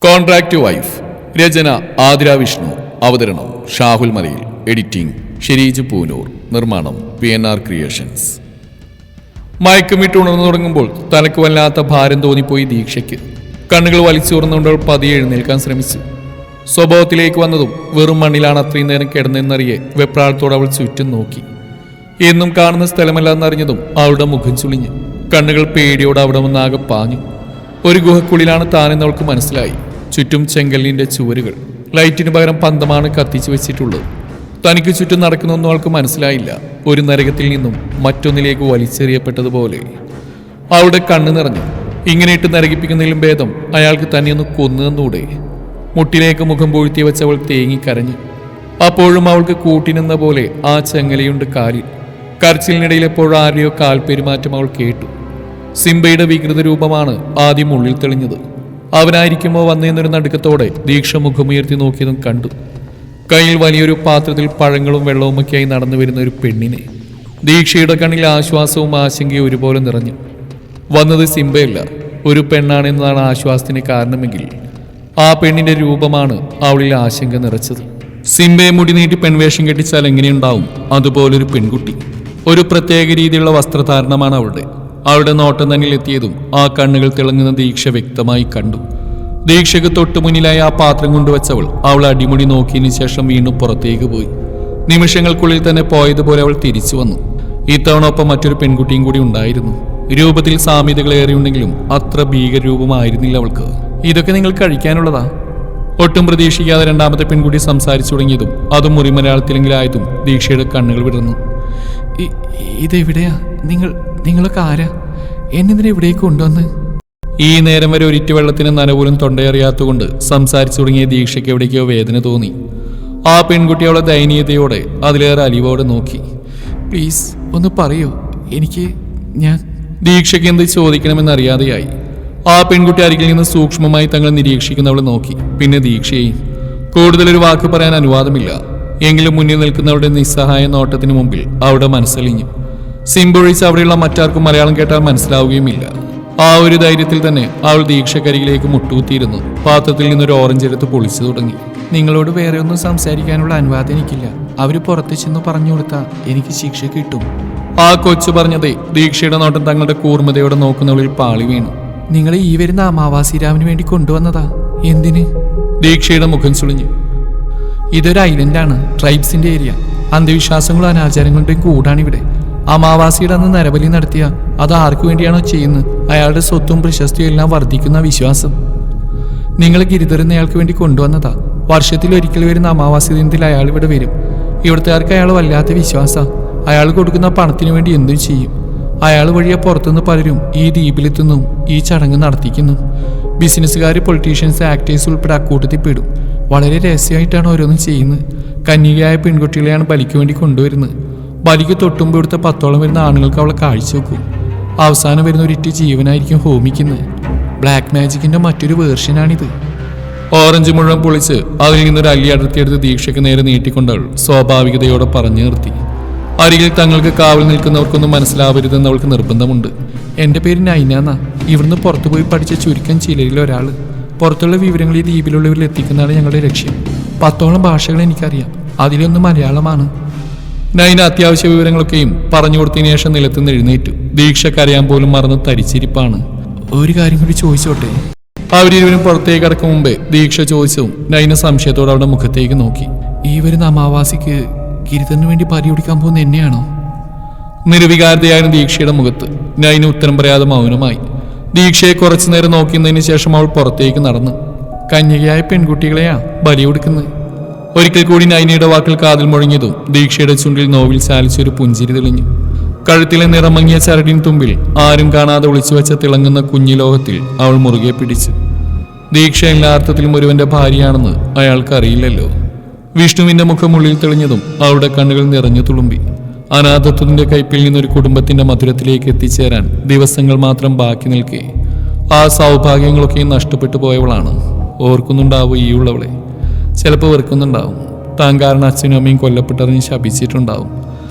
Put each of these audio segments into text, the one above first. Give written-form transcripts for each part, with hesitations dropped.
Contract wife. രചന ആതിര വിഷ്ണു. അവതരണം Shahul Malayil. Editing Shereej Poonoor. നിർമ്മാണം PNR ക്രിയേഷൻസ്. മയക്കമിട്ട് ഉണർന്നു തുടങ്ങുമ്പോൾ തനക്ക് വല്ലാത്ത ഭാരം തോന്നിപ്പോയി ദീക്ഷയ്ക്ക്. കണ്ണുകൾ വലിച്ചുറന്നുകൊണ്ട് പതിയെ എഴുന്നേൽക്കാൻ ശ്രമിച്ചു. സ്വഭാവത്തിലേക്ക് വന്നതും വെറും മണ്ണിലാണ് അത്രയും നേരം കിടന്നെന്നറിയെ വെപ്രാളത്തോടെ അവൾ ചുറ്റും നോക്കി. എന്നും കാണുന്ന സ്ഥലമല്ലെന്നറിഞ്ഞതും അവളുടെ മുഖം ചുളിഞ്ഞു. കണ്ണുകൾ പേടിയോടെ അവിടെ വന്നാകെ പാഞ്ഞു. ഒരു ഗുഹക്കുള്ളിലാണ് താനെന്നവൾക്ക് മനസ്സിലായി. ചുറ്റും ചെങ്കല്ലിന്റെ ചുവരുകൾ. ലൈറ്റിന് പകരം പന്തമാണ് കത്തിച്ചു വെച്ചിട്ടുള്ളത്. തനിക്ക് ചുറ്റും നടക്കുന്നൊന്നും അവൾക്ക് മനസ്സിലായില്ല. ഒരു നരകത്തിൽ നിന്നും മറ്റൊന്നിലേക്ക് വലിച്ചെറിയപ്പെട്ടതുപോലെ അവളുടെ കണ്ണ് നിറഞ്ഞു. ഇങ്ങനെയിട്ട് നരകിപ്പിക്കുന്നതിലും ഭേദം അയാൾക്ക് തന്നെയൊന്ന് കൊന്നുതന്നൂടെ. മുട്ടിലേക്ക് മുഖം പൂഴ്ത്തി വെച്ചവൾ തേങ്ങിക്കരഞ്ഞു. അപ്പോഴും അവൾക്ക് കൂട്ടിനെന്ന പോലെ ആ ചെങ്ങലയുണ്ട് കാലിൽ. കരച്ചിലിനിടയിൽ എപ്പോഴും ആരുടെയോ കാൽ പെരുമാറ്റം അവൾ കേട്ടു. സിംബയുടെ വികൃത രൂപമാണ് ആദ്യം ഉള്ളിൽ തെളിഞ്ഞത്. അവനായിരിക്കുമോ വന്നേന്നൊരു നടുക്കത്തോടെ ദീക്ഷ മുഖമുയർത്തി നോക്കിയതും കണ്ടു. കയ്യിൽ വലിയൊരു പാത്രത്തിൽ പഴങ്ങളും വെള്ളവുമൊക്കെയായി നടന്നു വരുന്ന ഒരു പെണ്ണിനെ. ദീക്ഷയുടെ കണ്ണിൽ ആശ്വാസവും ആശങ്കയും ഒരുപോലെ നിറഞ്ഞു. വന്നത് സിംബയല്ല, ഒരു പെണ്ണാണെന്നതാണ് ആശ്വാസത്തിന് കാരണമെങ്കിൽ ആ പെണ്ണിന്റെ രൂപമാണ് അവളിൽ ആശങ്ക നിറച്ചത്. സിംബയെ മുടി നീട്ടി പെൺവേഷം കെട്ടിച്ചാൽ എങ്ങനെയുണ്ടാവും അതുപോലൊരു പെൺകുട്ടി. ഒരു പ്രത്യേക രീതിയിലുള്ള വസ്ത്രധാരണമാണ് അവളുടെ നോട്ടം തന്നിൽ എത്തിയതും ആ കണ്ണുകൾ തിളങ്ങുന്ന ദീക്ഷ വ്യക്തമായി കണ്ടു. ദീക്ഷയ്ക്ക് തൊട്ടു മുന്നിലായി ആ പാത്രം കൊണ്ടുവച്ചവൾ അവൾ അടിമുടി നോക്കിയതിനു ശേഷം വീണ്ടും പുറത്തേക്ക് പോയി. നിമിഷങ്ങൾക്കുള്ളിൽ തന്നെ പോയതുപോലെ അവൾ തിരിച്ചു വന്നു. ഇത്തവണ ഒപ്പം മറ്റൊരു പെൺകുട്ടിയും കൂടി ഉണ്ടായിരുന്നു. രൂപത്തിൽ സാമ്യതകളേറെയുണ്ടെങ്കിലും അത്ര ഭീകരരൂപമായിരുന്നില്ല അവൾക്ക്. ഇതൊക്കെ നിങ്ങൾ കഴിക്കാനുള്ളതാ? ഒട്ടും പ്രതീക്ഷിക്കാതെ രണ്ടാമത്തെ പെൺകുട്ടി സംസാരിച്ചു തുടങ്ങിയതും അതും മുറിമലയാളത്തിലെങ്കിലായതും ദീക്ഷയുടെ കണ്ണുകൾ വിടർന്നു. ഇതെവിടെയാ? നിങ്ങളൊക്കെ ആരാ? എന്നെന്തിനാ ഇവിടേക്ക് കൊണ്ടുവന്ന്? ഈ നേരം വരെ ഒരിറ്റു വെള്ളത്തിന് നനപോലും തൊണ്ടയറിയാത്തുകൊണ്ട് സംസാരിച്ചു തുടങ്ങിയ ദീക്ഷയ്ക്ക് എവിടേക്കോ വേദന തോന്നി. ആ പെൺകുട്ടി അവളെ ദയനീയതയോടെ അതിലേറെ അലിവോടെ നോക്കി. പ്ലീസ് ഒന്ന് പറയോ, ഞാൻ ദീക്ഷയ്ക്ക് എന്ത് ചോദിക്കണമെന്നറിയാതെയായി. ആ പെൺകുട്ടി അരികിൽ നിന്ന് സൂക്ഷ്മമായി തങ്ങൾ നിരീക്ഷിക്കുന്നവളെ നോക്കി. പിന്നെ ദീക്ഷയെയും. കൂടുതലൊരു വാക്ക് പറയാൻ അനുവാദമില്ല. എങ്കിലും മുന്നിൽ നിൽക്കുന്നവരുടെ നിസ്സഹായ നോട്ടത്തിന് മുമ്പിൽ അവളുടെ മനസ്സലിഞ്ഞു. സിംബൊഴിച്ച് അവിടെയുള്ള മറ്റാർക്കും മലയാളം കേട്ടാൽ മനസ്സിലാവുകയുമില്ല. ആ ഒരു ധൈര്യത്തിൽ തന്നെ അവൾ ദീക്ഷക്കരികിലേക്ക് മുട്ടുകുത്തിയിരുന്നു. പാത്രത്തിൽ നിന്നൊരു ഓറഞ്ച് എടുത്ത് പൊളിച്ചു തുടങ്ങി. നിങ്ങളോട് വേറെ ഒന്നും സംസാരിക്കാനുള്ള അനുവാദം എനിക്കില്ല. അവര് പുറത്തു ചെന്ന് പറഞ്ഞു കൊടുത്താൽ എനിക്ക് ശിക്ഷ കിട്ടും. ആ കൊച്ചു പറഞ്ഞതേ ദീക്ഷയുടെ നോട്ടം തങ്ങളുടെ കൂർമ്മതയോടെ നോക്കുന്നവളിൽ പാളി വീണു. നിങ്ങളെ ഈ വരുന്ന അമാവാസി രാവിന് വേണ്ടി കൊണ്ടുവന്നതാ. എന്തിന്? ദീക്ഷയുടെ മുഖം ചുളിഞ്ഞു. ഇതൊരു ഐലൻഡാണ്, ട്രൈബ്സിന്റെ ഏരിയ. അന്ധവിശ്വാസങ്ങളും അനാചാരങ്ങളുടെയും കൂടാണിവിടെ. അമാവാസിയുടെ അന്ന് നരബലി നടത്തിയ അത് ആർക്കു വേണ്ടിയാണോ ചെയ്യുന്നത് അയാളുടെ സ്വത്തും പ്രശസ്തിയും എല്ലാം വർദ്ധിക്കുന്ന വിശ്വാസം. നിങ്ങൾ ഗിരിധരന്നയാൾക്ക് വേണ്ടി കൊണ്ടുവന്നതാ. വർഷത്തിൽ ഒരിക്കൽ വരുന്ന അമാവാസി ദിനത്തിൽ അയാൾ ഇവിടെ വരും. ഇവിടുത്തുകാർക്ക് അയാൾ വല്ലാത്ത വിശ്വാസം. അയാൾ കൊടുക്കുന്ന പണത്തിനു വേണ്ടി എന്തും ചെയ്യും. അയാൾ വഴിയെ പുറത്തുനിന്ന് പലരും ഈ ദ്വീപിലെത്തുന്നു, ഈ ചടങ്ങ് നടത്തിക്കുന്നു. ബിസിനസ്സുകാർ, പൊളിറ്റീഷ്യൻസ്, ആക്ടേഴ്സ് ഉൾപ്പെടെ അക്കൂട്ടത്തിൽ പെടും. വളരെ രഹസ്യമായിട്ടാണ് ഓരോന്നും ചെയ്യുന്നത്. കന്യകയായ പെൺകുട്ടികളെയാണ് ബലിക്ക് വേണ്ടി കൊണ്ടുവരുന്നത്. ബലിക്ക് തൊട്ടുമ്പോൾ ഇവിടുത്തെ 10ഓളം വരുന്ന ആണുങ്ങൾക്ക് അവളെ കാഴ്ചവെക്കും. അവസാനം വരുന്ന ഒരിറ്റ് ജീവനായിരിക്കും ഹോമിക്കുന്നത്. ബ്ലാക്ക് മാജിക്കിന്റെ മറ്റൊരു വേർഷനാണിത്. ഓറഞ്ച് മുഴുവൻ പൊളിച്ച് അതിൽ നിന്നൊരു അല്ലി അടർത്തിയെടുത്ത് ദീക്ഷയ്ക്ക് നേരെ നീട്ടിക്കൊണ്ടവൾ സ്വാഭാവികതയോടെ പറഞ്ഞു നിർത്തി. അരികിൽ തങ്ങൾക്ക് കാവൽ നിൽക്കുന്നവർക്കൊന്നും മനസ്സിലാവരുതെന്ന് അവൾക്ക് നിർബന്ധമുണ്ട്. എൻ്റെ പേര് നൈനാന്നാ. ഇവിടുന്ന് പുറത്തുപോയി പഠിച്ച ചുരുക്കം ചിലരിൽ ഒരാൾ. പുറത്തുള്ള വിവരങ്ങൾ ഈ ദ്വീപിലുള്ളവരിൽ എത്തിക്കുന്നതാണ് ഞങ്ങളുടെ ലക്ഷ്യം. 10ഓളം ഭാഷകൾ എനിക്കറിയാം, അതിലൊന്ന് മലയാളമാണ്. നൈന അത്യാവശ്യ വിവരങ്ങളൊക്കെയും പറഞ്ഞു കൊടുത്തതിനു ശേഷം നിലത്തുനിന്ന് എഴുന്നേറ്റു. ദീക്ഷ കരയാൻ പോലും മറന്ന് തരിച്ചിരിപ്പാണ്. ഒരു കാര്യം കൂടി ചോദിച്ചോട്ടെ? അവരിരുവരും പുറത്തേക്ക് കടക്കും മുമ്പേ ദീക്ഷ ചോദിച്ചതും നൈന സംശയത്തോടെ അവരുടെ മുഖത്തേക്ക് നോക്കി. ഈ വരുന്ന അമാവാസിക്ക് ഗിരിധരന് വേണ്ടി പരിപിടിക്കാൻ പോകുന്ന എന്നെയാണോ? നിർവികാരതയായിരുന്നു ദീക്ഷയുടെ മുഖത്ത്. നൈന ഉത്തരം പറയാതെ മൗനമായി. ദീക്ഷയെ കുറച്ചു നേരം നോക്കിയതിനു ശേഷം അവൾ പുറത്തേക്ക് നടന്നു. കന്യകയായ പെൺകുട്ടികളെയാ ബലി കൊടുക്കുന്നത്. ഒരിക്കൽ കൂടി നൈനയുടെ വാക്കിൽ കാതിൽ മുഴങ്ങിയതും ദീക്ഷയുടെ ചുണ്ടിൽ നോവിൽ ചാലിച്ചൊരു പുഞ്ചിരി തെളിഞ്ഞു. കഴുത്തിലെ നിറമങ്ങിയ ചരടിന് തുമ്പിൽ ആരും കാണാതെ ഒളിച്ചു വെച്ച തിളങ്ങുന്ന കുഞ്ഞു ലോകത്തിൽ അവൾ മുറുകെ പിടിച്ചു. ദീക്ഷ എല്ലാ അർത്ഥത്തിലും ഒരുവന്റെ ഭാര്യയാണെന്ന് അയാൾക്ക് അറിയില്ലല്ലോ. വിഷ്ണുവിന്റെ മുഖം ഉള്ളിൽ തെളിഞ്ഞതും അവളുടെ കണ്ണുകൾ നിറഞ്ഞു തുളുമ്പി. അനാഥത്വത്തിന്റെ കൈപ്പിൽ നിന്നൊരു കുടുംബത്തിന്റെ മധുരത്തിലേക്ക് എത്തിച്ചേരാൻ ദിവസങ്ങൾ മാത്രം ബാക്കി നിൽക്കെ ആ സൗഭാഗ്യങ്ങളൊക്കെയും നഷ്ടപ്പെട്ടു പോയവളാണ്. ഓർക്കുന്നുണ്ടാവും ഈ ഉള്ളവളെ. ചിലപ്പോൾ വെറുക്കുന്നുണ്ടാവും. താൻ കാരണം അച്ഛനും അമ്മയും കൊല്ലപ്പെട്ടറിഞ്ഞ് ശപിച്ചിട്ടുണ്ടാവും.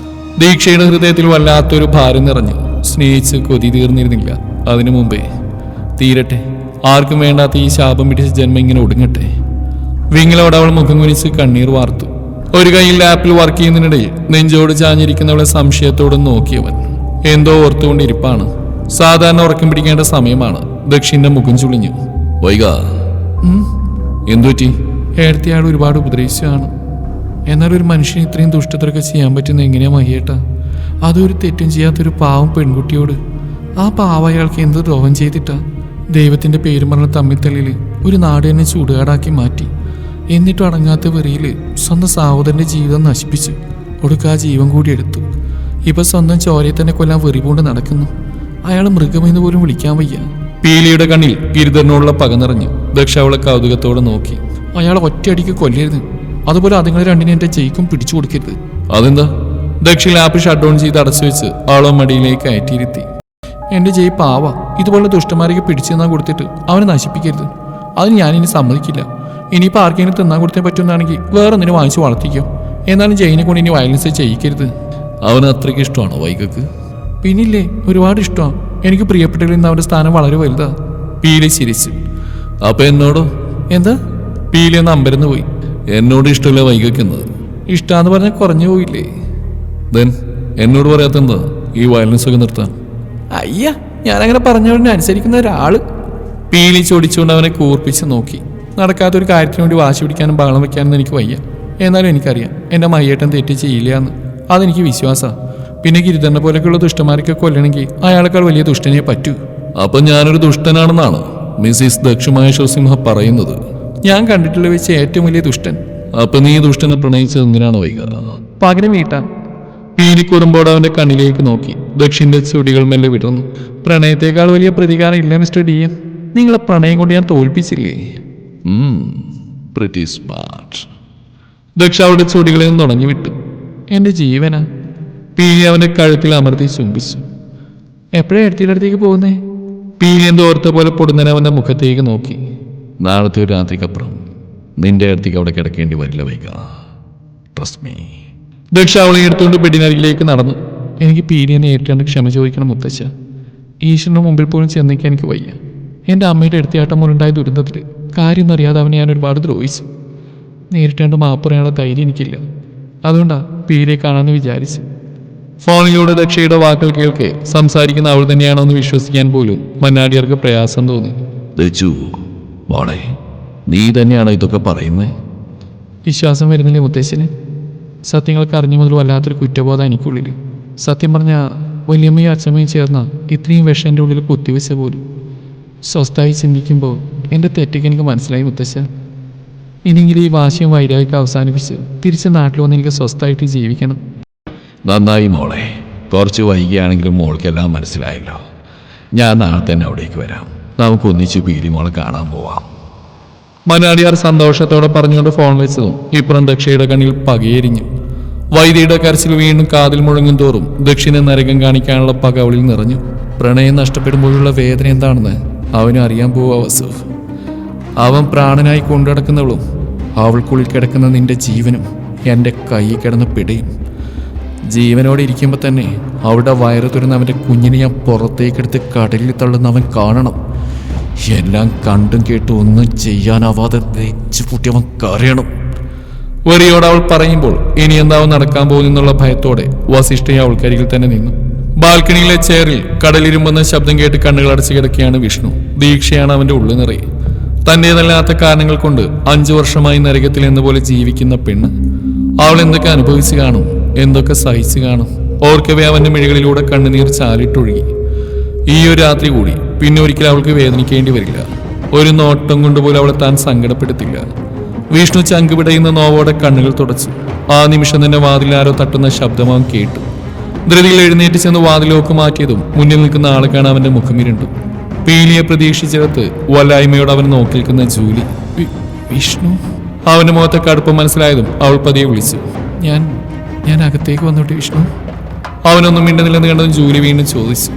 ദീക്ഷയുടെ ഹൃദയത്തിൽ വല്ലാത്തൊരു ഭാരം നിറഞ്ഞു. സ്നേഹിച്ച് കൊതി തീർന്നിരുന്നില്ല. അതിനു മുമ്പേ തീരട്ടെ, ആർക്കും വേണ്ടാത്ത ഈ ശാപം പിടിച്ച ജന്മം ഇങ്ങനെ ഒടുങ്ങട്ടെ. വിങ്ങലോട് അവൾ മുഖം കുനിച്ച് കണ്ണീർ വാർത്തു. ഒരു കൈയിൽ ലാപ്പിൽ വർക്ക് ചെയ്യുന്നതിനിടയിൽ നെഞ്ചോട് ചാഞ്ഞിരിക്കുന്നവളെ സംശയത്തോടെ നോക്കിയവൻ. എന്തോ ഓർത്തുകൊണ്ടിരിപ്പാണ്. സാധാരണ ഉറക്കം പിടിക്കേണ്ട സമയമാണ്. ദക്ഷിന്റെ മുഖം ചുളിഞ്ഞു. വൈക എന്തുപറ്റി? ഏടത്തിയാൾ ഒരുപാട് ഉപദേശിച്ചാണ്. എന്നാൽ ഒരു മനുഷ്യന് ഇത്രയും ദുഷ്ടതയൊക്കെ ചെയ്യാൻ പറ്റുന്ന എങ്ങനെയാ മഹിയേട്ടാ? അതൊരു തെറ്റും ചെയ്യാത്തൊരു പാവം പെൺകുട്ടിയോട്. ആ പാവ അയാൾക്ക് എന്ത് ദ്രോഹം ചെയ്തിട്ടാ? ദൈവത്തിന്റെ പേരും പറഞ്ഞ തമ്മിത്തള്ളില് ഒരു നാട് തന്നെ ചൂടുകാടാക്കി മാറ്റി. എന്നിട്ടും അടങ്ങാത്ത വെറിയില് സ്വന്തം സഹോദരന്റെ ജീവിതം നശിപ്പിച്ചു. ഒടുക്ക ആ ജീവൻ കൂടി എടുത്തു. ഇപ്പൊ സ്വന്തം ചോരയെ തന്നെ കൊല്ലാൻ വെറി കൊണ്ട് നടക്കുന്നു. അയാൾ മൃഗമെന്ന് പോലും വിളിക്കാൻ വയ്യ. പീലിയുടെ കണ്ണിൽ ഗിരിധരനോടുള്ള പക നിറഞ്ഞു. ദക്ഷ അവളെ കൗതുകത്തോടെ നോക്കി. അയാളെ ഒറ്റയടിക്ക് കൊല്ലരുത്. അതുപോലെ അതുങ്ങൾ രണ്ടിനെ എന്റെ ജയിക്കും പിടിച്ചു കൊടുക്കരുത്. അതെന്താ? ദക്ഷി ലാപ്പ് ഷട്ട് ഡൗൺ ചെയ്ത് അടച്ചു വെച്ച് അവളെ മടിയിലേക്ക് കയറ്റിയിരുത്തി. എന്റെ ജയ് പാവ. ഇതുപോലെ ദുഷ്ടന്മാരൊക്കെ പിടിച്ചു തന്നാൻ കൊടുത്തിട്ട് അവനെ നശിപ്പിക്കരുത്. അത് ഞാനിനി സമ്മതിക്കില്ല. ഇനിയിപ്പോൾ ആർക്കെങ്കിലും തിന്നാൻ കൊടുത്തേ പറ്റുന്നതാണെങ്കിൽ വേറൊന്നിനെ വാങ്ങിച്ച് വളർത്തിക്കോ. എന്നാലും ജയിനെ കൊണ്ട് ഇനി വയലൻസ് ചെയ്യിക്കരുത്. അവന് അത്രയ്ക്ക് ഇഷ്ടമാണോ വൈകക്ക്? പിന്നില്ലേ, ഒരുപാട് ഇഷ്ടമാണ്. എനിക്ക് പ്രിയപ്പെട്ടവരിൽ നിന്ന് അവന്റെ സ്ഥാനം വളരെ വലുതാ. പീലി ചിരിച്ചു. അപ്പൊ എന്നോടോ? എന്താ? പീലി ഒന്ന് അമ്പരന്ന് പോയി. എന്നോട് ഇഷ്ടമില്ല വൈകക്കുന്നത്? ഇഷ്ടാന്ന് പറഞ്ഞാൽ കുറഞ്ഞു പോയില്ലേ? ദെൻ എന്നോട് പറയാത്തെന്താ ഈ വയലൻസ് ഒക്കെ നിർത്താൻ? അയ്യ, ഞാനങ്ങനെ പറഞ്ഞവനെ അനുസരിക്കുന്ന ഒരാള്. പീലി ചൊടിച്ചുകൊണ്ട് അവനെ കൂർപ്പിച്ച് നോക്കി. നടക്കാത്തൊരു കാര്യത്തിന് വേണ്ടി വാശി പിടിക്കാനും ബഹളം വെക്കാനും എനിക്ക് വയ്യ. എന്നാലും എനിക്കറിയാം എൻ്റെ മയ്യേട്ടൻ തെറ്റ് ചെയ്യില്ല എന്ന്. അതെനിക്ക് വിശ്വാസമാണ്. പിന്നെ ഗിരിധരനെ പോലെയൊക്കെയുള്ള ദുഷ്ടന്മാരൊക്കെ കൊല്ലണമെങ്കിൽ അയാളെക്കാൾ വലിയ ദുഷ്ടനെ പറ്റൂ. അപ്പൊ ഞാനൊരു ദുഷ്ടനാണെന്നാണ് മിസ്സിസ് ദക്ഷമഹേശ്വർ സിംഹ പറയുന്നത്? ഞാൻ കണ്ടിട്ടുള്ള വെച്ച് ഏറ്റവും വലിയ ദുഷ്ടൻ. അപ്പൊ നീ ദുഷ്ടനെ പ്രണയിച്ചത് എന്തിനാണ് വൈക? പകരം വീട്ടാൻ. പീലിക്കുറുമ്പോട് അവന്റെ കണ്ണിലേക്ക് നോക്കി. ദക്ഷിന്റെ ചുടികൾ മെല്ലെ വിടർന്നു. പ്രണയത്തെക്കാൾ വലിയ പ്രതികാരം ഇല്ല മിസ്റ്റർ ഡി എൻ. നിങ്ങളെ പ്രണയം കൊണ്ട് ഞാൻ തോൽപ്പിച്ചില്ലേ? Pretty smart. ദക്ഷ അവരുടെ ചുടികളിൽ നിന്ന് തുടങ്ങി വിട്ടു. എന്റെ ജീവനാ. പീലി അവന്റെ കഴുത്തിൽ അമർത്തി ചുംബിച്ചു. എപ്പോഴാണ് എടുത്തിയുടെ അടുത്തേക്ക് പോകുന്നേ? പീലി എന്തോ ഓർത്ത പോലെ പൊടുന്നനെ അവന്റെ മുഖത്തേക്ക് നോക്കി. നാളത്തെ ഒരു രാത്രിക്കപ്പുറം നിന്റെ അടുത്തേക്ക് അവിടെ കിടക്കേണ്ടി വരില്ല വൈക. Trust me. ദക്ഷ അവളെ എടുത്തുകൊണ്ട് ബെഡിനരികിലേക്ക് നടന്നു. എനിക്ക് പീലിയെ നേരിട്ടാണ്ട് ക്ഷമ ചോദിക്കണം മുത്തശ്ശ. ഈശ്വരന്റെ മുമ്പിൽ പോലും ചെന്നേക്കാൻ എനിക്ക് വയ്യ. എൻ്റെ അമ്മയുടെ എടുത്തിയാട്ടം മൂലമുണ്ടായ ദുരന്തത്തിൽ കാര്യമൊന്നും അറിയാതെ അവനെ ഞാൻ ഒരുപാട് ദ്രോഹിച്ചു. നേരിട്ടാണ്ട് മാപ്പ് പറയാനുള്ള ധൈര്യം എനിക്കില്ല. അതുകൊണ്ടാണ് പീലിയെ കാണാമെന്ന് വിചാരിച്ചു. ഫോണിലൂടെ ദക്ഷയുടെ വാക്കുകൾ കേൾക്കെ സംസാരിക്കുന്ന അവൾ തന്നെയാണോ എന്ന് വിശ്വസിക്കാൻ പോലും മന്നാടിയർക്ക് പ്രയാസം തോന്നി. മോളെ, നീ തന്നെയാണോ ഇതൊക്കെ പറയുന്നത്? വിശ്വാസം വരുന്നില്ലേ മുത്തശ്ശന്? സത്യങ്ങൾക്ക് അറിഞ്ഞു മുതൽ വല്ലാത്തൊരു കുറ്റബോധം എനിക്കുള്ളിൽ. സത്യം പറഞ്ഞാൽ വലിയമ്മയും അച്ഛമ്മയും ചേർന്ന ഇത്രയും വിഷം എൻ്റെ ഉള്ളിൽ കുത്തിവെച്ച പോലും. സ്വസ്ഥമായി ചിന്തിക്കുമ്പോൾ എൻ്റെ തെറ്റൊക്കെ എനിക്ക് മനസ്സിലായി മുത്തശ്ശ. ഇനിയെങ്കിലും ഈ വാശിയും വൈരാഗ്യമൊക്കെ അവസാനിപ്പിച്ച് തിരിച്ച് നാട്ടിൽ വന്ന് എനിക്ക് സ്വസ്ഥമായിട്ട് ജീവിക്കണം. നന്നായി മോളെ. കുറച്ച് വൈകിയാണെങ്കിലും മോൾക്കെല്ലാം മനസ്സിലായല്ലോ. ഞാൻ നാളെ തന്നെ അവിടേക്ക് വരാം. നമുക്ക് ഒന്നിച്ച് പീലി മോളെ കാണാൻ പോവാം. മനാടിയാർ സന്തോഷത്തോടെ പറഞ്ഞുകൊണ്ട് ഫോൺ വെച്ചതും ഇപ്പുറം ദക്ഷയുടെ കണ്ണിൽ പകയെരിഞ്ഞു. വൈദ്യയുടെ കരച്ചിൽ വീണ്ടും കാതിൽ മുഴങ്ങും തോറും ദക്ഷിണെ നരകം കാണിക്കാനുള്ള പക അവളിൽ നിറഞ്ഞു. പ്രണയം നഷ്ടപ്പെടുമ്പോഴുള്ള വേദന എന്താണെന്ന് അവന് അറിയാൻ പോവാ വസു. അവൻ പ്രാണനായി കൊണ്ടുനടക്കുന്നവളും അവൾക്കുള്ളിൽ കിടക്കുന്ന നിന്റെ ജീവനും എൻ്റെ കയ്യിൽ കിടന്ന് പിടയും. ജീവനോടെ ഇരിക്കുമ്പോൾ തന്നെ അവളുടെ വയറ് തുറന്ന് അവൻ്റെ കുഞ്ഞിനെ ഞാൻ പുറത്തേക്കെടുത്ത് കടലിൽ തള്ളുന്ന അവൻ കാണണം. എല്ലാം കണ്ടും കേട്ടും ഒന്നും ചെയ്യാനാവാതെ നെഞ്ചു പൂട്ടി അവൻ കരയണം. വെറിയോട് അവൾ പറയുമ്പോൾ ഇനി എന്താവും നടക്കാൻ പോകുന്നുള്ള ഭയത്തോടെ വസിഷ്ഠയെ അവൾക്കരികിൽ തന്നെ നിന്നു. ബാൽക്കണിയിലെ ചെയറിൽ കടലിരുമ്പെന്ന ശബ്ദം കേട്ട് കണ്ണുകൾ അടച്ചു കിടക്കുകയാണ് വിഷ്ണു. ദീക്ഷയാണ് അവന്റെ ഉള്ളു നിറയെ. തന്റേതല്ലാത്ത കാരണങ്ങൾ കൊണ്ട് 5 വർഷമായി നരകത്തിൽ എന്നപോലെ ജീവിക്കുന്ന പെണ്ണ്. അവൾ എന്തൊക്കെ അനുഭവിച്ചു കാണും, എന്തൊക്കെ സഹിച്ചു കാണും. ഓർക്കവേ അവന്റെ മിഴികളിലൂടെ കണ്ണുനീർ ചാലിട്ടൊഴുകി. ഈ ഒരു രാത്രി കൂടി പിന്നെ ഒരിക്കലും അവൾക്ക് വേദനിക്കേണ്ടി വരില്ല. ഒരു നോട്ടം കൊണ്ടുപോലും അവളെ താൻ സങ്കടപ്പെടുത്തില്ല. വിഷ്ണു ചങ്കുപിടയുന്ന നോവോടെ കണ്ണുകൾ തുടച്ചു. ആ നിമിഷം തന്നെ വാതിൽ ആരോ തട്ടുന്ന ശബ്ദം അവൻ കേട്ടു. ധൃതിയിൽ എഴുന്നേറ്റ് ചെന്ന് വാതിലോക്ക് മാറ്റിയതും മുന്നിൽ നിൽക്കുന്ന ആളെ കാണാൻ അവന്റെ മുഖമിരുണ്ടു. പീലിയെ പ്രതീക്ഷിച്ചിടത്ത് വല്ലായ്മയോട് അവൻ നോക്കി നിൽക്കുന്ന ജൂലി. വിഷ്ണു. അവന്റെ മുഖത്തെ കടുപ്പം മനസ്സിലായതും അവൾ പതിയെ വിളിച്ചു. ഞാൻ അകത്തേക്ക് വന്നോട്ടെ വിഷ്ണു? അവനൊന്നും മിണ്ടുന്നില്ലെന്ന് കണ്ടതും ജൂലി വീണ്ടും ചോദിച്ചു.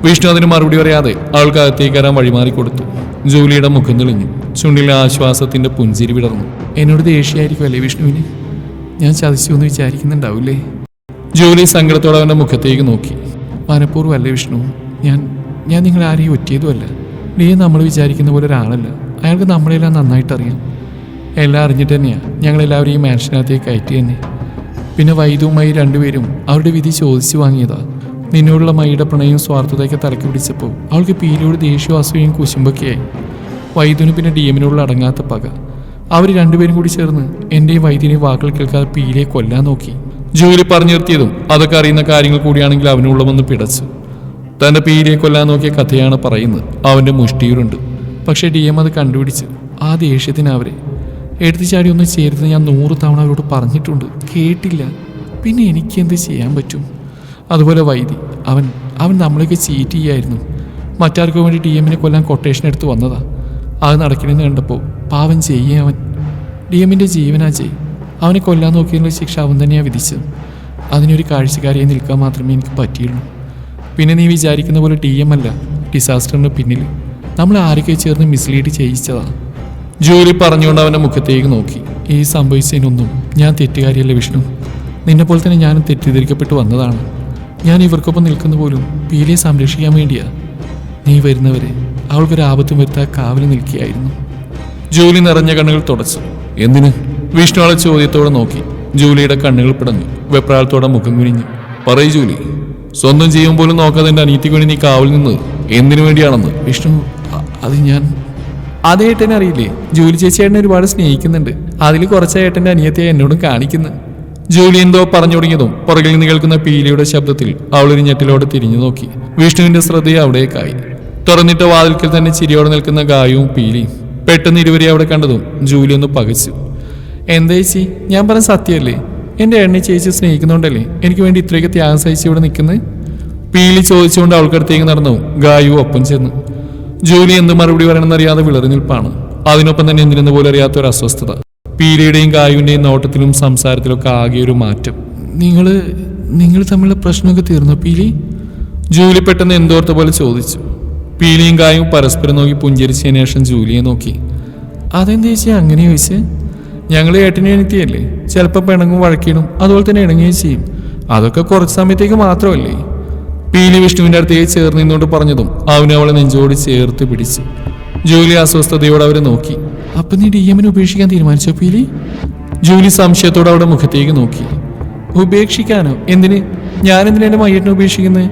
വിഷ്ണു അതിന് മറുപടി പറയാതെ അവൾക്ക് അകത്തേക്ക് കയറാൻ വഴിമാറി കൊടുത്തു. ജൂലിയുടെ മുഖം തെളിഞ്ഞു. ചുണ്ടിലെ ആശ്വാസത്തിന്റെ പുഞ്ചിരി വിടർന്നു. എന്നോട് ദേഷ്യമായിരിക്കും അല്ലേ വിഷ്ണുവിന്? ഞാൻ ചതിച്ചു എന്ന് വിചാരിക്കുന്നുണ്ടാവില്ലേ? ജൂലി സങ്കടത്തോടെ അവന്റെ മുഖത്തേക്ക് നോക്കി. മനഃപൂർവ്വം അല്ലേ വിഷ്ണു? ഞാൻ നിങ്ങൾ ആരെയും ഒറ്റിയതുമല്ല. ഡിയ നമ്മൾ വിചാരിക്കുന്ന പോലെ ഒരാളല്ല. അയാൾക്ക് നമ്മളെല്ലാം നന്നായിട്ടറിയാം. എല്ലാം അറിഞ്ഞിട്ട് തന്നെയാണ് ഞങ്ങളെല്ലാവരും ഈ മാൻഷനകത്തേക്ക് കയറ്റി തന്നെ. പിന്നെ വൈദ്യവും മൈ രണ്ടുപേരും അവരുടെ വിധി ചോദിച്ചു വാങ്ങിയതാ. നിന്നോടുള്ള മൈയുടെ പ്രണയവും സ്വാർത്ഥതയൊക്കെ തലക്കി പിടിച്ചപ്പോൾ അവൾക്ക് പീലിയോട് ദേഷ്യവും അസൂയയും കുശുമ്പൊക്കെയായി. വൈദ്യുവിന് പിന്നെ ഡിഎമ്മിനോടുള്ള അടങ്ങാത്ത പക. അവർ രണ്ടുപേരും കൂടി ചേർന്ന് എൻ്റെയും വൈദ്യുവിനെയും വാക്കുകൾ കേൾക്കാതെ പീലിയെ കൊല്ലാൻ നോക്കി. ജൂലി പറഞ്ഞു നിർത്തിയതും അതൊക്കെ അറിയുന്ന കാര്യങ്ങൾ കൂടിയാണെങ്കിൽ അവനുള്ളമെന്ന് പിടച്ചു. തൻ്റെ പീലിയെ കൊല്ലാൻ നോക്കിയ കഥയാണ് പറയുന്നത്. അവൻ്റെ മുഷ്ടിയൂരുണ്ട്. പക്ഷേ ഡിഎം അത് കണ്ടുപിടിച്ചു. ആ ദേഷ്യത്തിന് അവരെ എടുത്തു ചാടി ഒന്ന് ചേർത്ത് ഞാൻ 100 തവണ അവരോട് പറഞ്ഞിട്ടുണ്ട്, കേട്ടില്ല. പിന്നെ എനിക്ക് എന്ത് ചെയ്യാൻ പറ്റും? അതുപോലെ വൈദ്യ അവൻ നമ്മളെയൊക്കെ ചീറ്റ് ചെയ്യായിരുന്നു. മറ്റാർക്കു വേണ്ടി ഡിഎമ്മിനെ കൊല്ലാൻ കൊട്ടേഷൻ എടുത്ത് വന്നതാ. അത് നടക്കണമെന്ന് കണ്ടപ്പോൾ പാവം ചെയ്യേ അവൻ. ഡിഎമ്മിൻ്റെ ജീവനാ ചെയ്. അവനെ കൊല്ലാൻ നോക്കിയതിനുള്ള ശിക്ഷ അവൻ തന്നെയാണ് വിധിച്ചത്. അതിനൊരു കാഴ്ചക്കാരിയായി നിൽക്കാൻ മാത്രമേ എനിക്ക് പറ്റിയുള്ളൂ. പിന്നെ നീ വിചാരിക്കുന്ന പോലെ ഡിഎം അല്ല ഡിസാസ്റ്ററിന് പിന്നിൽ. നമ്മൾ ആരൊക്കെ ചേർന്ന് മിസ്ലീഡ് ചെയ്യിച്ചതാ. ജൂലി പറഞ്ഞുകൊണ്ട് അവൻ്റെ മുഖത്തേക്ക് നോക്കി. ഈ സംഭവിച്ചതിനൊന്നും ഞാൻ തെറ്റുകാരിയല്ല വിഷ്ണു. നിന്നെപ്പോലെ തന്നെ ഞാനും തെറ്റിദ്ധരിക്കപ്പെട്ടു വന്നതാണ്. ഞാൻ ഇവർക്കൊപ്പം നിൽക്കുന്ന പോലും പീലിയെ സംരക്ഷിക്കാൻ വേണ്ടിയാ. നീ വരുന്നവരെ അവൾക്കൊരു ആപത്തും വരുത്താൻ കാവൽ നിൽക്കുകയായിരുന്നു. ജൂലി നിറഞ്ഞ കണ്ണുകൾ തുടച്ചു. എന്തിന്? വിഷ്ണു അവളെ ചോദ്യത്തോടെ നോക്കി. ജൂലിയുടെ കണ്ണുകൾ പിടഞ്ഞു. വെപ്രാളത്തോടെ മുഖം കുനിഞ്ഞു. പറയൂ ജൂലി, സ്വന്തം ജീവൻ പോലും നോക്കാതെ എൻ്റെ അനിയത്തിക്ക് വേണ്ടി നീ കാവൽ നിന്ന് എന്തിനു വേണ്ടിയാണെന്ന്? വിഷ്ണു, അത് ഞാൻ അതേ ഏട്ടനെ അറിയില്ലേ? ജൂലി ചേച്ചി ഏട്ടനെ ഒരുപാട് സ്നേഹിക്കുന്നുണ്ട്. അതിൽ കുറച്ച് ഏട്ടൻ്റെ അനിയത്തിയെ എന്നോടും കാണിക്കുന്നു. ജൂലി എന്തോ പറഞ്ഞു തുടങ്ങിയതും പുറകിൽ നിന്ന് കേൾക്കുന്ന പീലിയുടെ ശബ്ദത്തിൽ അവളൊരു ഞെട്ടിലോടെ തിരിഞ്ഞു നോക്കി. വിഷ്ണുവിന്റെ ശ്രദ്ധയെ അവിടേക്കായി. തുറന്നിട്ട വാതിൽക്കൽ തന്നെ ചിരിയോടെ നിൽക്കുന്ന ഗായവും പീലിയും. പെട്ടെന്ന് ഇരുവരെ അവിടെ കണ്ടതും ജൂലി ഒന്ന് പകച്ചു. എന്താ ചേച്ചി, ഞാൻ പറഞ്ഞ സത്യമല്ലേ? എൻ്റെ എണ്ണ ചേച്ചി സ്നേഹിക്കുന്നുണ്ടല്ലേ എനിക്ക് വേണ്ടി ഇത്രയൊക്കെ ത്യാഗം സഹിച്ച് ഇവിടെ നിൽക്കുന്നത്? പീലി ചോദിച്ചുകൊണ്ട് അവൾക്കടുത്തേക്ക് നടന്നു. ഗായു ഒപ്പം ചെന്നു. ജൂലി എന്ത് മറുപടി പറയണമെന്നറിയാതെ വിളറി നിൽപ്പാണ്. അതിനൊപ്പം തന്നെ എന്തിനെന്ന് പോലും അറിയാത്ത ഒരു അസ്വസ്ഥത. പീലിയുടെയും ഗായുവിൻ്റെയും നോട്ടത്തിലും സംസാരത്തിലൊക്കെ ആകെ ഒരു മാറ്റം. നിങ്ങൾ തമ്മിലുള്ള പ്രശ്നമൊക്കെ തീർന്നോ പീലി? ജൂലി പെട്ടെന്ന് എന്തോർത്ത പോലെ ചോദിച്ചു. പീലിയും ഗായും പരസ്പരം നോക്കി പുഞ്ചിരിച്ചതിന് ശേഷം ജൂലിയെ നോക്കി. അതെന്താ ചേച്ചി അങ്ങനെ ചോദിച്ച്? ഞങ്ങൾ ഏട്ടനെ എണീറ്റിയല്ലേ, ചിലപ്പോൾ പിണങ്ങും വഴക്കിടും, അതുപോലെ തന്നെ ഇണങ്ങുകയും ചെയ്യും. അതൊക്കെ കുറച്ച് സമയത്തേക്ക് മാത്രമല്ലേ? പീലി വിഷ്ണുവിന്റെ അടുത്തേക്ക് ചേർന്ന് നിന്നുകൊണ്ട് പറഞ്ഞതും അവനെ അവളെ നെഞ്ചോട് ചേർത്ത് പിടിച്ചു. ജൂലി അസ്വസ്ഥതയോടെ അവരെ നോക്കി. അപ്പൊ നീ ഡിഎമ്മിനെ ഉപേക്ഷിക്കാൻ തീരുമാനിച്ചോ പീലി? ജൂലി സംശയത്തോടെ അവരുടെ മുഖത്തേക്ക് നോക്കി. ഉപേക്ഷിക്കാനോ? എന്തിന്? ഞാനെന്തിനാ എൻ്റെ മയ്യട്ടിനെ ഉപേക്ഷിക്കുന്നത്?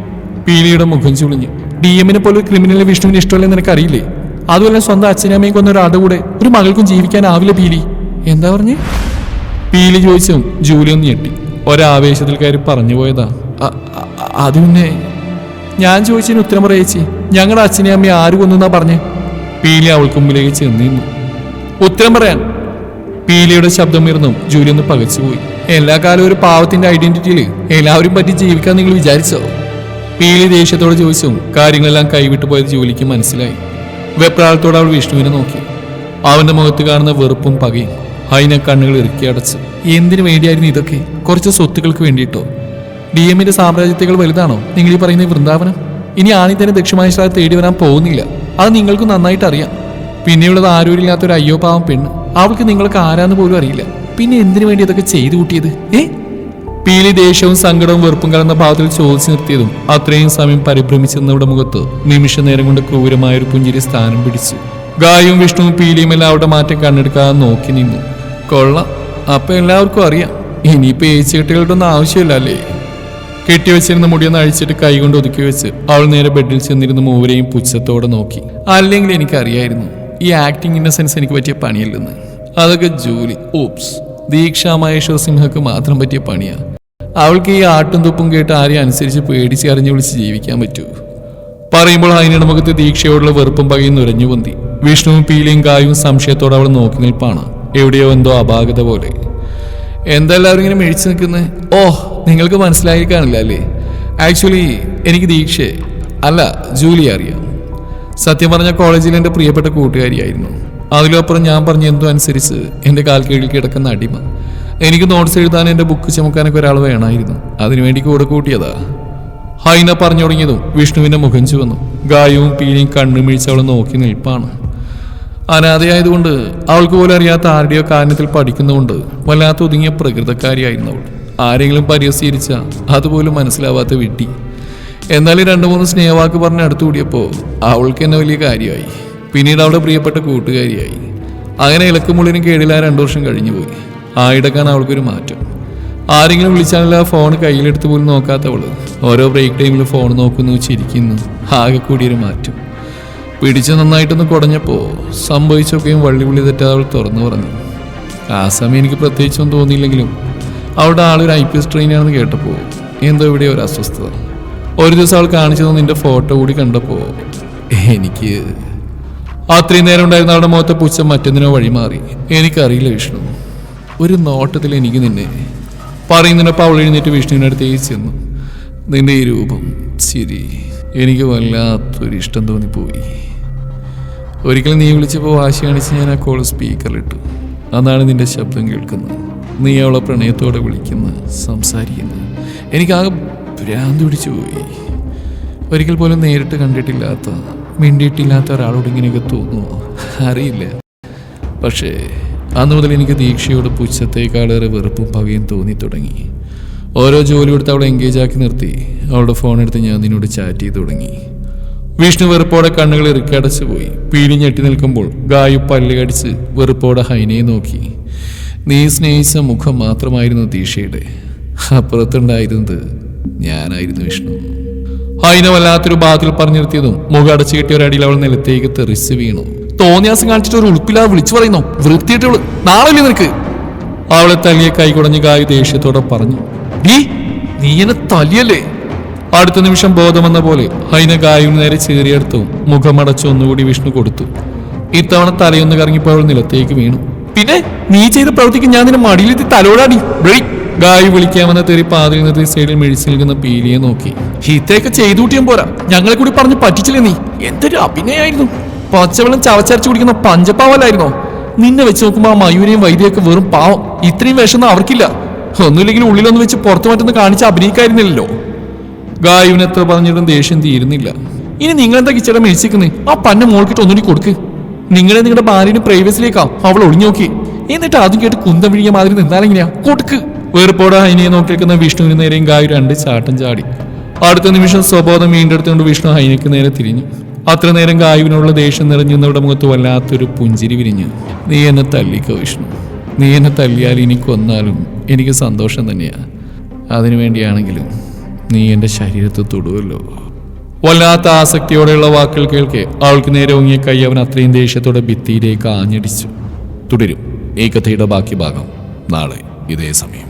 പീലിയുടെ മുഖം ചുളിഞ്ഞു. ഡിഎമ്മിനെ പോലെ ക്രിമിനലിനെ വിഷ്ണുവിന് ഇഷ്ടമല്ലെന്ന് നിനക്കറിയില്ലേ? അതുപോലെ സ്വന്തം അച്ഛനമ്മയും കൊന്ന ഒരാളുടെ കൂടെ ഒരു മകൾക്കും ജീവിക്കാനാവില്ല പീലി. എന്താ പറഞ്ഞേ? പീലി ചോദിച്ചും ജൂലി ഒന്ന് ഞെട്ടി. ഒരാവേശത്തിൽ കയറി പറഞ്ഞു പോയതാ. അത് പിന്നെ ഞാൻ ചോദിച്ചതിന് ഉത്തരം പറയേച്ചി. ഞങ്ങളുടെ അച്ഛനെയും അമ്മയും ആര് കൊന്നാ പറഞ്ഞേ? പീലി അവൾക്ക് മുമ്പിലേക്ക് ചെന്നിരുന്നു. ഉത്തരം പറയാൻ. പീലിയുടെ ശബ്ദമുയർന്നും ജൂലി ഒന്ന് പകച്ചുപോയി. എല്ലാ കാലവും ഒരു പാവത്തിന്റെ ഐഡന്റിറ്റിയിൽ എല്ലാവരും പറ്റി ജീവിക്കാൻ നിങ്ങൾ വിചാരിച്ചോ? പീലി ദേഷ്യത്തോടെ ചോദിച്ചും കാര്യങ്ങളെല്ലാം കൈവിട്ടു പോയത് ജൂലിക്ക് മനസ്സിലായി. വെപ്രാളത്തോടെ അവൾ വിഷ്ണുവിനെ നോക്കി. അവന്റെ മുഖത്ത് കാണുന്ന വെറുപ്പും പകയും. ഹൈന കണ്ണുകൾ ഇറുക്കി അടച്ചു. എന്തിനു വേണ്ടിയായിരുന്നു ഇതൊക്കെ? കുറച്ച് സ്വത്തുക്കൾക്ക് വേണ്ടിയിട്ടോ? ഡിഎമ്മിന്റെ സാമ്രാജ്യത്തേക്കാൾ വലുതാണോ നിങ്ങൾ ഈ പറയുന്ന വൃന്ദാവനം? ഇനി ആണി തന്നെ ദക്ഷിണാശ്രാ തേടി വരാൻ പോകുന്നില്ല. അത് നിങ്ങൾക്ക് നന്നായിട്ട് അറിയാം. പിന്നെയുള്ളത് ആരോരില്ലാത്തൊരു അയ്യോ പാവം പെണ്ണ്. അവൾക്ക് നിങ്ങൾക്ക് ആരാന്ന് പോലും അറിയില്ല. പിന്നെ എന്തിനു വേണ്ടി ഇതൊക്കെ ചെയ്തു കൂട്ടിയത്? പീലി ദേഷ്യവും സങ്കടവും വെറുപ്പും കലർന്ന ഭാവത്തിൽ ചോദിച്ചു നിർത്തിയതും അത്രയും സമയം പരിഭ്രമിച്ചെന്നവരുടെ മുഖത്ത് നിമിഷ നേരം കൊണ്ട് ക്രൂരമായൊരു പുഞ്ചിരി സ്ഥാനം പിടിച്ചു. ഗായും വിഷ്ണുവും പീലിയും എല്ലാവരുടെ മാറ്റം കണ്ണെടുക്കാതെ നോക്കി നിന്നു. കൊള്ളാം, അപ്പൊ എല്ലാവർക്കും അറിയാം. ഇനിയിപ്പോ ഏച്ചുകെട്ടുകളുടെ ഒന്നും ആവശ്യമില്ല അല്ലേ? കെട്ടിവെച്ചിരുന്ന മുടിയൊന്ന് അഴിച്ചിട്ട് കൈകൊണ്ട് ഒതുക്കി വെച്ച് അവൾ നേരെ ബെഡിൽ ചെന്നിരുന്ന് മൂവരെയും പുച്ഛത്തോടെ നോക്കി. അല്ലെങ്കിൽ എനിക്കറിയായിരുന്നു ഈ ആക്ടിങ് ഇന്നസെൻസ് എനിക്ക് പറ്റിയ പണിയല്ലെന്ന്. അതൊക്കെ ജൂലി, ഓപ്സ്, ദീക്ഷ മഹേശ്വർ സിംഹക്ക് മാത്രം പറ്റിയ പണിയാ. അവൾക്ക് ഈ ആട്ടും തുപ്പും കേട്ട് ആരെയും അനുസരിച്ച് പേടിച്ച് അറിഞ്ഞു വിളിച്ച് ജീവിക്കാൻ പറ്റൂ. പറയുമ്പോൾ ഹൈനയുടെ മുഖത്ത് ദീക്ഷയോടുള്ള വെറുപ്പും പകയും നുരഞ്ഞു പൊന്തി. വിഷ്ണുവും പീലിയും ഗായും സംശയത്തോടെ അവൾ നോക്കി നിൽപ്പാണ്. എവിടെയോ എന്തോ അപാകത പോലെ. എന്തെല്ലാവരും ഇങ്ങനെ മിഴിച്ചു നിൽക്കുന്നത്? നിങ്ങൾക്ക് മനസ്സിലായി കാണില്ല അല്ലേ? ആക്ച്വലി എനിക്ക് ദീക്ഷ അല്ല ജൂലി അറിയാം. സത്യം പറഞ്ഞ കോളേജിൽ എൻ്റെ പ്രിയപ്പെട്ട കൂട്ടുകാരിയായിരുന്നു. അതിലപ്പുറം ഞാൻ പറഞ്ഞ എന്തോ അനുസരിച്ച് എൻ്റെ കാൽ കീഴിൽ കിടക്കുന്ന അടിമ. എനിക്ക് നോട്ട്സ് എഴുതാൻ എൻ്റെ ബുക്ക് ചുമക്കാനൊക്കെ ഒരാൾ വേണമായിരുന്നു. അതിനുവേണ്ടി കൂടെ കൂട്ടിയതാ. ഹൈന പറഞ്ഞു തുടങ്ങിയതും വിഷ്ണുവിൻ്റെ മുഖം ചുവന്നു. ഗായവും പീലിയും കണ്ണു മിഴിച്ച് അവളെ നോക്കി നിൽപ്പാണ്. അനാഥയായതുകൊണ്ട് അവൾക്ക് പോലും അറിയാത്ത ആരുടെയോ കാരണത്തിൽ പഠിക്കുന്നതുകൊണ്ട് വല്ലാത്ത ഒതുങ്ങിയ പ്രകൃതക്കാരിയായിരുന്നു അവൾ. ആരെങ്കിലും പരിഹസിച്ച അതുപോലും മനസ്സിലാവാത്ത വിട്ടി. എന്നാലും 2-3 സ്നേഹവാക്ക് പറഞ്ഞ് അടുത്തു കൂടിയപ്പോൾ അവൾക്ക് എന്നെ വലിയ കാര്യമായി. പിന്നീട് അവളുടെ പ്രിയപ്പെട്ട കൂട്ടുകാരിയായി. അങ്ങനെ ഇലക്കുമുള്ളിനും കേടില്ല 2 വർഷം കഴിഞ്ഞു പോയി. ആയിടക്കാണ് അവൾക്കൊരു മാറ്റം. ആരെങ്കിലും വിളിച്ചാലല്ല ഫോൺ കയ്യിലെടുത്ത് പോലും നോക്കാത്തവള് ഓരോ ബ്രേക്ക് ടൈമിൽ ഫോൺ നോക്കുന്നു, ചിരിക്കുന്നു. ആകെ കൂടിയൊരു മാറ്റം. പിടിച്ച് നന്നായിട്ടൊന്ന് കുടഞ്ഞപ്പോൾ സംഭവിച്ചൊക്കെയും വള്ളിപുള്ളി തെറ്റാതെ അവൾ തുറന്നു പറഞ്ഞു. ആ സമയം എനിക്ക് പ്രത്യേകിച്ചൊന്നും തോന്നിയില്ലെങ്കിലും അവളുടെ ആളൊരു IPS ട്രെയിനാണെന്ന് കേട്ടപ്പോൾ എന്തോ ഇവിടെ ഒരു അസ്വസ്ഥത. ഒരു ദിവസം അവൾ കാണിച്ചു തന്ന നിന്റെ ഫോട്ടോ കൂടി കണ്ടപ്പോൾ എനിക്ക് അത്രയും നേരം ഉണ്ടായിരുന്ന അവളുടെ മുഖത്തെ പുച്ഛം മറ്റൊന്നിനോ വഴിമാറി. എനിക്കറിയില്ല വിഷ്ണു, ഒരു നോട്ടത്തിൽ എനിക്ക് നിന്നെ പറയുന്നതിനൊപ്പം അവൾ എഴുന്നേറ്റ് വിഷ്ണുവിൻ്റെ അടുത്തേക്ക് ചെന്നു. നിന്റെ ഈ രൂപം, ചിരി എനിക്ക് വല്ലാത്തൊരിഷ്ടം തോന്നിപ്പോയി. ഒരിക്കൽ നീ വിളിച്ചപ്പോൾ വാശി കാണിച്ച് ഞാൻ ആ കോൾ സ്പീക്കറിലിട്ടു. അതാണ് നിന്റെ ശബ്ദം കേൾക്കുന്നത്. നീ അവളെ പ്രണയത്തോടെ വിളിക്കുന്നത്, സംസാരിക്കുന്നത്. എനിക്കാകെ ഭ്രാന്ത് പിടിച്ചു പോയി. ഒരിക്കൽ പോലും നേരിട്ട് കണ്ടിട്ടില്ലാത്ത, മിണ്ടിയിട്ടില്ലാത്ത ഒരാളോട് ഇങ്ങനെയൊക്കെ തോന്നുമോ അറിയില്ല. പക്ഷേ അന്ന് മുതൽ എനിക്ക് ദീക്ഷയോട് പുച്ഛത്തേക്കാളേറെ വെറുപ്പും പകയും തോന്നി തുടങ്ങി. ഓരോ ജോലി കൊടുത്ത് അവളെ എൻഗേജ് ആക്കി നിർത്തി അവളുടെ ഫോൺ എടുത്ത് ഞാൻ നിന്നോട് ചാറ്റ് ചെയ്ത് തുടങ്ങി. വിഷ്ണു വെറുപ്പോടെ കണ്ണുകൾ ഇറുക്കടച്ചു പോയി. പീടി ഞെട്ടി നിൽക്കുമ്പോൾ ഗായു പല്ല് കടിച്ച് വെറുപ്പോടെ ഹൈനയെ നോക്കി. നീ സ്നേഹിച്ച മുഖം മാത്രമായിരുന്നു ദീക്ഷയുടെ, അപ്പുറത്തുണ്ടായിരുന്നത് ഞാനായിരുന്നു വിഷ്ണു. ഹൈന വല്ലാത്തൊരു ബാത്തിൽ പറഞ്ഞു നിർത്തിയതും മുഖം അടച്ചു കിട്ടിയ ഒരടിയിൽ അവൾ നിലത്തേക്ക് തെറിച്ച് വീണു. തോന്നിയാസം കാണിച്ചിട്ട് ഒരു ഉളുപ്പില്ലാതെ വിളിച്ചു പറയുന്നു, വൃത്തിയായിട്ടവള് നാളെ നിനക്ക്. അവളെ തല്ലിയെ കൈ കുടഞ്ഞ് ഗായു ദേഷ്യത്തോടെ പറഞ്ഞു. നീ എന്നെ തല്ലിയല്ലേ? അടുത്ത നിമിഷം ബോധമെന്ന പോലെ ഹൈന ഗായുവിന് നേരെ ചീറിയെടുത്തു. മുഖമടച്ച് ഒന്നുകൂടി വിഷ്ണു കൊടുത്തു. ഇത്തവണ തലയൊന്ന് കറങ്ങിപ്പോൾ അവൾ നിലത്തേക്ക് വീണു. പിന്നെ നീ ചെയ്ത പ്രവൃത്തിക്ക് ഞാൻ നിന്നെ മടിയിലെത്തി തലോടാടി. ഗായു വിളിക്കാമെന്ന തെറി പാതിൽ നിർത്തി സൈഡിൽ മിഴിച്ചു നിൽക്കുന്ന പീലിയെ നോക്കി. ഇത്രയൊക്കെ ചെയ്തുകൂട്ടിയും പോരാ, ഞങ്ങളെ കൂടി പറഞ്ഞ് പറ്റിച്ചില്ലേ നീ? എന്തൊരു അഭിനയായിരുന്നു! പച്ചവെള്ളം ചവച്ചരച്ചു കുടിക്കുന്ന പഞ്ചപാവലായിരുന്നോ? നിന്നെ വെച്ച് നോക്കുമ്പോൾ ആ മയൂരിയും വൈദ്യൊക്കെ വെറും പാവം. ഇത്രയും വിഷമൊന്നും അവർക്കില്ല. ഒന്നുമില്ലെങ്കിൽ ഉള്ളിലൊന്ന് വെച്ച് പുറത്തു മറ്റൊന്ന് കാണിച്ച് അഭിനയിക്കായിരുന്നില്ലല്ലോ. ഗായുവിന് എത്ര പറഞ്ഞിട്ടും ദേഷ്യം തീരുന്നില്ല. ഇനി നിങ്ങളെന്താ കിച്ചടം മേടിച്ചിരിക്കുന്നേ? ആ പന്ന മോൾക്കിട്ട് ഒന്നുകൂടി കൊടുക്ക്. നിങ്ങളുടെ ഭാര്യന് പ്രൈവസിലേക്കാ അവൾ ഒളിഞ്ഞു നോക്കി. എന്നിട്ട് ആദ്യം കേട്ട് കുന്തം വിഴിയ മാതിരി നിന്നാലെങ്ങനെയാ? കൊടുക്ക്. വേർപ്പോടെ ഹൈനയെ നോക്കി നിൽക്കുന്ന വിഷ്ണുവിന് നേരെയും ഗായു 2 ചാട്ടം ചാടി. അടുത്ത നിമിഷം സ്വബോധം വീണ്ടെടുത്തുകൊണ്ട് വിഷ്ണു ഹൈനയ്ക്ക് നേരെ തിരിഞ്ഞു. അത്ര നേരം ഗായുവിനുള്ള ദേഷ്യം നിറഞ്ഞുന്നവരുടെ മുഖത്ത് വല്ലാത്തൊരു പുഞ്ചിരി വിരിഞ്ഞു. നീ എന്നെ തല്ലിക്കോ വിഷ്ണു, നീ എന്നെ തല്ലിയാൽ ഇനി കൊന്നാലും എനിക്ക് സന്തോഷം തന്നെയാ. അതിനുവേണ്ടിയാണെങ്കിലും നീ എൻ്റെ ശരീരത്തെ തൊടുവല്ലോ. വല്ലാത്ത ആസക്തിയോടെയുള്ള വാക്കുകൾ കേൾക്കെ അവൾക്ക് നേരെ ഒങ്ങിയ കൈ അവൻ അത്രയും ദേഷ്യത്തോടെ ഭിത്തിയിലേക്ക് ആഞ്ഞടിച്ചു. തുടരും ഈ കഥയുടെ ബാക്കി ഭാഗം നാളെ ഇതേ സമയം.